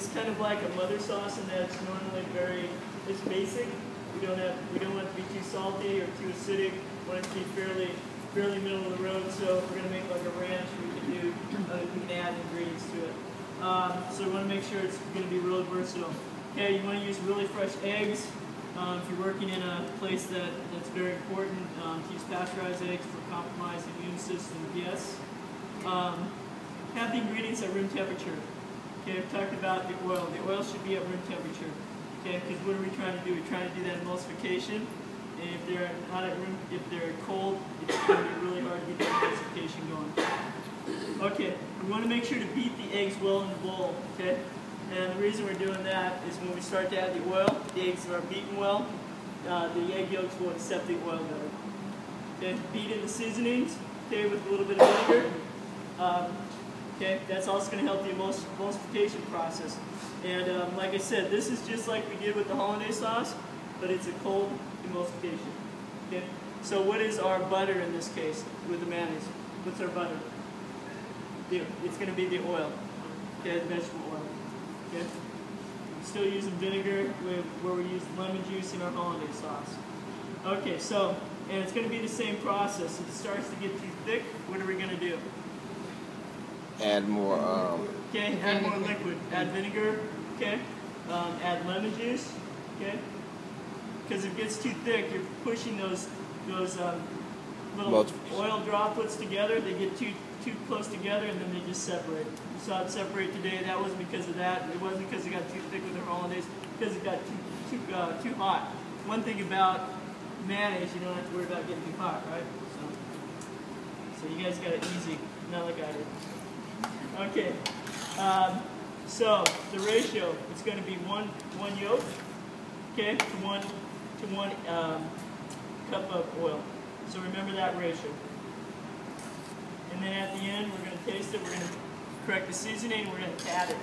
It's kind of like a mother sauce, and that's normally it's basic. We don't want it to be too salty or too acidic. We want it to be fairly middle of the road. So if we're going to make like a ranch, we can add ingredients to it. So we want to make sure it's going to be really versatile. Okay, you want to use really fresh eggs. If you're working in a place that's very important, to use pasteurized eggs for compromised immune system, yes. Have the ingredients at room temperature. Okay, I've talked about the oil. The oil should be at room temperature. Okay, because what are we trying to do? We're trying to do that emulsification. And if they're not at room, if they're cold, it's going to be really hard to get the emulsification going. Okay, we want to make sure to beat the eggs well in the bowl. Okay, and the reason we're doing that is when we start to add the oil, the eggs are beaten well. The egg yolks will accept the oil better. Okay, beat in the seasonings. Okay, with a little bit of vinegar. Okay, that's also going to help the emulsification process. And like I said, this is just like we did with the hollandaise sauce, but it's a cold emulsification. Okay, so what is our butter in this case with the mayonnaise? What's our butter? It's going to be the oil. Okay, the vegetable oil. Okay, still using vinegar where we use lemon juice in our hollandaise sauce. Okay, so and it's going to be the same process. If it starts to get too thick, what are we going to do? Add more. Okay, add more liquid. Add vinegar. Okay, add lemon juice. Okay, because if it gets too thick, you're pushing those little oil droplets together. They get too close together, and then they just separate. You saw it separate today. That wasn't because of that. It wasn't because it got too thick with our hollandaise. Because it got too hot. One thing about mayonnaise, you don't have to worry about getting too hot, right? So you guys got it easy, not like I did. Okay, so the ratio is going to be one yolk, okay, to one cup of oil. So remember that ratio. And then at the end, we're going to taste it. We're going to correct the seasoning. We're going to cat it.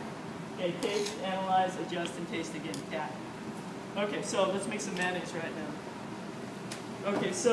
Okay, taste, analyze, adjust, and taste again. Cat. Okay, so let's make some mayonnaise right now. Okay, so.